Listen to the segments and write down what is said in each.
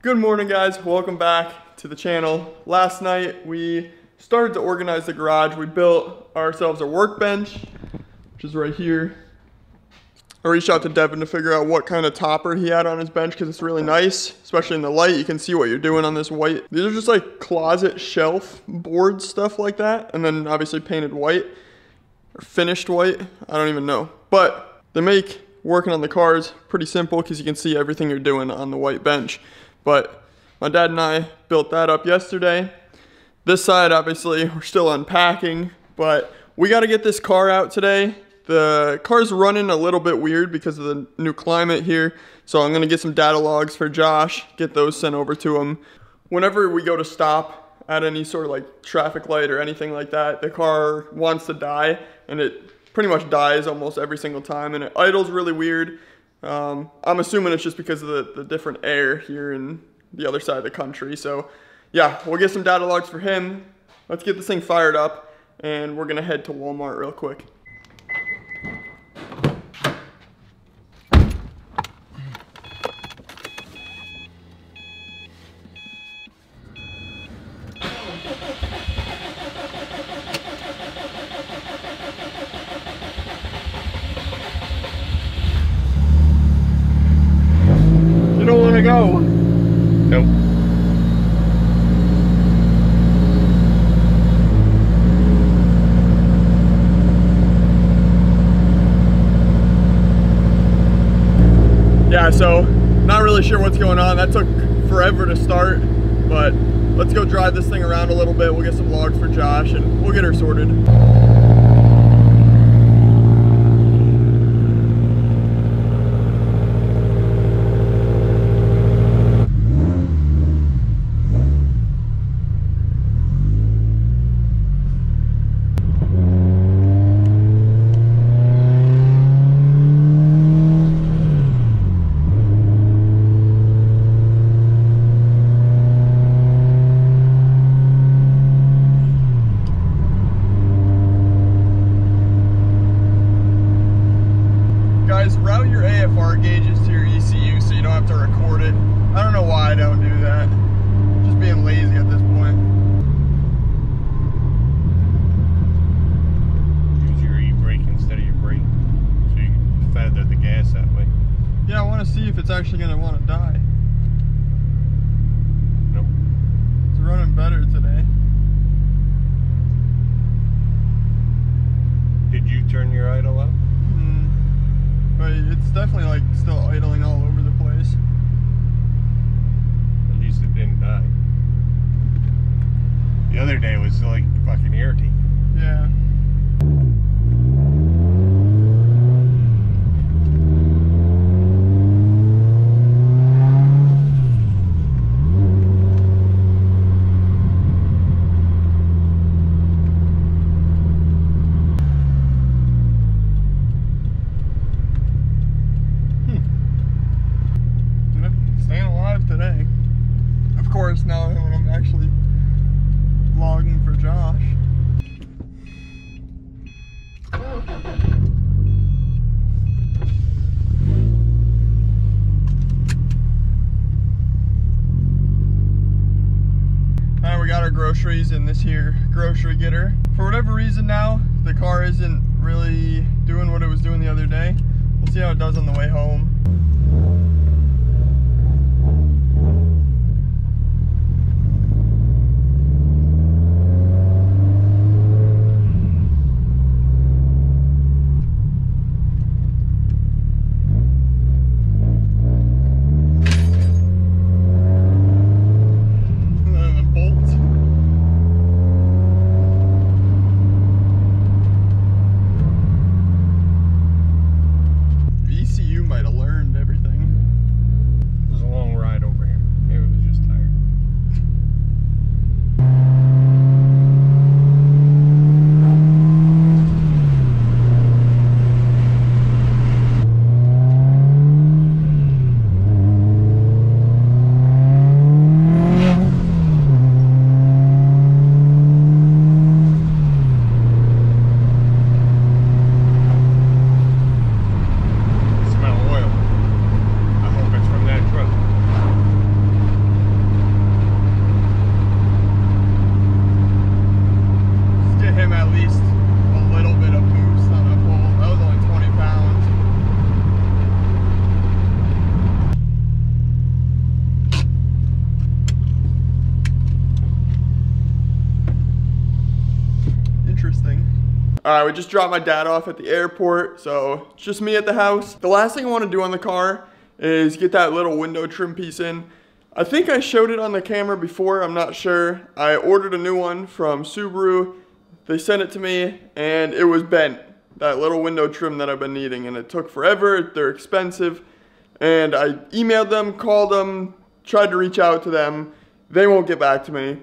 Good morning, guys. Welcome back to the channel. Last night we started to organize the garage. We built ourselves a workbench, which is right here. I reached out to Devin to figure out what kind of topper he had on his bench because it's really nice, especially in the light. You can see what you're doing on this white. These are just like closet shelf board stuff like that, and then obviously painted white or finished white. I don't even know, but they make working on the cars pretty simple because you can see everything you're doing on the white bench. But my dad and I built that up yesterday. This side, obviously, we're still unpacking, but we got to get this car out today. The car's running a little bit weird because of the new climate here. So I'm going to get some data logs for Josh, get those sent over to him. Whenever we go to stop at any sort of like traffic light or anything like that, the car wants to die, and it pretty much dies almost every single time, and it idles really weird. I'm assuming it's just because of the different air here in the other side of the country. So yeah, we'll get some data logs for him. Let's get this thing fired up, and we're gonna head to Walmart real quick. You don't want to go? Nope. Yeah, so not really sure what's going on. That took forever to start, but let's go drive this thing around a little bit. We'll get some logs for Josh and we'll get her sorted. Route your AFR gauges to your ECU so you don't have to record it. I don't know why I don't do that. Just being lazy at this point. Use your e-brake instead of your brake, so you can feather the gas that way. Yeah, I want to see if it's actually going to want to die. Nope. It's running better today. Did you turn your idle up? But it's definitely like still idling all over the place. At least it didn't die. The other day was like fucking irritating. Yeah. Today. Of course, now when I'm actually logging for Josh. Alright, we got our groceries in this here grocery getter. For whatever reason now, the car isn't really doing what it was doing the other day. We'll see how it does on the way home. Might have learned everything. interesting. All right, we just dropped my dad off at the airport, so it's just me at the house. The last thing I want to do on the car is get that little window trim piece in. I think I showed it on the camera before, I'm not sure. I ordered a new one from Subaru. They sent it to me and it was bent. That little window trim that I've been needing, and it took forever. They're expensive. And I emailed them, called them, tried to reach out to them. They won't get back to me.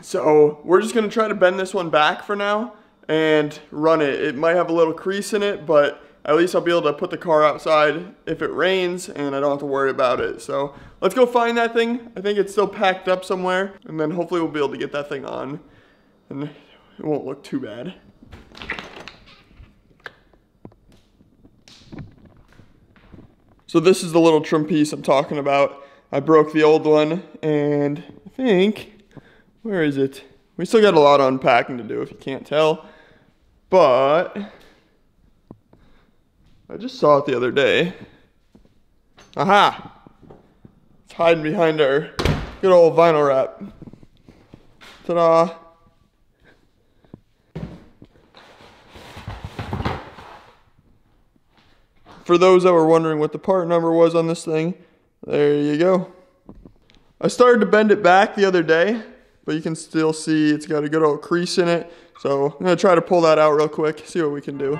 So we're just gonna try to bend this one back for now and run it. It might have a little crease in it, but at least I'll be able to put the car outside if it rains and I don't have to worry about it. So let's go find that thing. I think it's still packed up somewhere, and then hopefully we'll be able to get that thing on and it won't look too bad. So this is the little trim piece I'm talking about. I broke the old one, and I think, where is it? We still got a lot of unpacking to do if you can't tell, but I just saw it the other day. Aha! It's hiding behind our good old vinyl wrap. Ta-da! For those that were wondering what the part number was on this thing, there you go. I started to bend it back the other day, but you can still see it's got a good old crease in it. So I'm gonna try to pull that out real quick, see what we can do.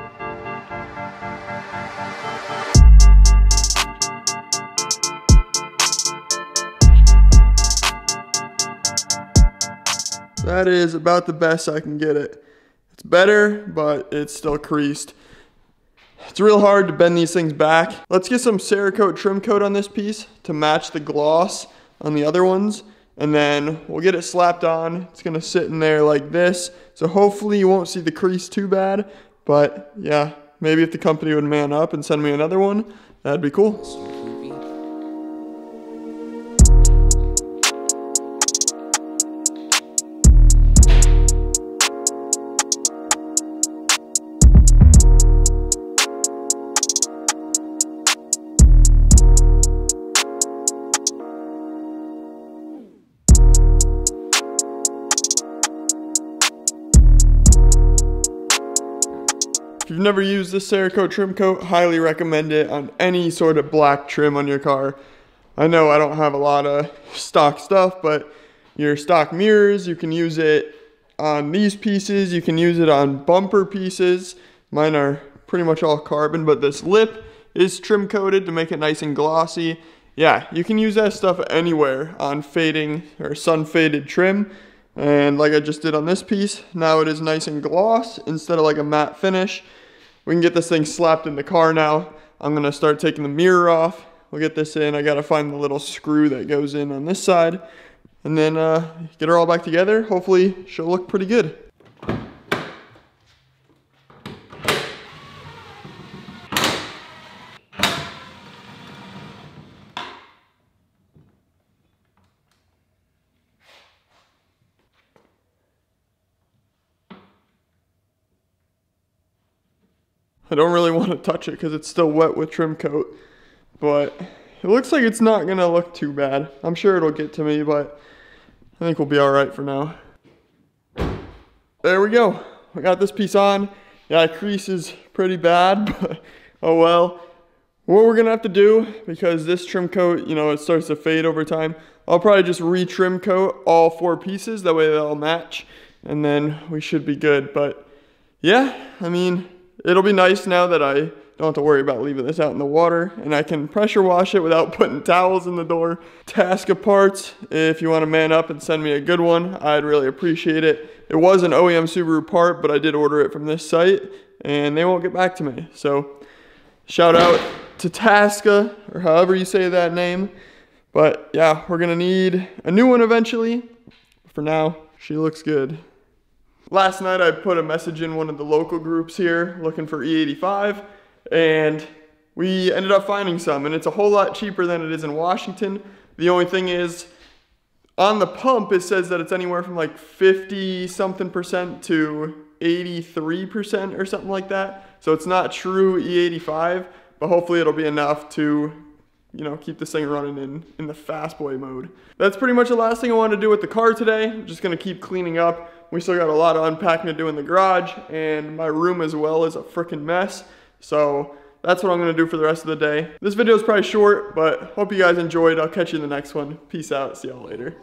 That is about the best I can get it. It's better, but it's still creased. It's real hard to bend these things back. Let's get some Cerakote trim coat on this piece to match the gloss on the other ones, and then we'll get it slapped on. It's gonna sit in there like this, so hopefully you won't see the crease too bad, but yeah, maybe if the company would man up and send me another one, that'd be cool. If you've never used this Cerakote trim coat, highly recommend it on any sort of black trim on your car. I know I don't have a lot of stock stuff, but your stock mirrors, you can use it on these pieces, you can use it on bumper pieces. Mine are pretty much all carbon, but this lip is trim coated to make it nice and glossy. Yeah, you can use that stuff anywhere on fading or sun faded trim. And like I just did on this piece, now it is nice and gloss instead of like a matte finish. We can get this thing slapped in the car now. I'm gonna start taking the mirror off. We'll get this in. I gotta find the little screw that goes in on this side, and then get her all back together. Hopefully she'll look pretty good. I don't really want to touch it because it's still wet with trim coat, but it looks like it's not gonna look too bad. I'm sure it'll get to me, but I think we'll be all right for now. There we go. I got this piece on. Yeah, it creases pretty bad, but oh well. What we're gonna have to do, because this trim coat, you know, it starts to fade over time, I'll probably just re-trim coat all 4 pieces, that way they'll match, and then we should be good. But yeah, I mean, it'll be nice now that I don't have to worry about leaving this out in the water, and I can pressure wash it without putting towels in the door. Tasca parts, if you want to man up and send me a good one, I'd really appreciate it. It was an OEM Subaru part, but I did order it from this site, and they won't get back to me. So shout out to Tasca, or however you say that name. But yeah, we're gonna need a new one eventually. For now, she looks good. Last night I put a message in one of the local groups here looking for E85, and we ended up finding some, and it's a whole lot cheaper than it is in Washington. The only thing is, on the pump it says that it's anywhere from like 50-something% to 83% or something like that. So it's not true E85, but hopefully it'll be enough to, you know, keep this thing running in the fast boy mode. That's pretty much the last thing I wanted to do with the car today. I'm just gonna keep cleaning up, We still got a lot of unpacking to do in the garage, and my room as well is a freaking mess. So that's what I'm gonna do for the rest of the day. This video is probably short, but hope you guys enjoyed. I'll catch you in the next one. Peace out, see y'all later.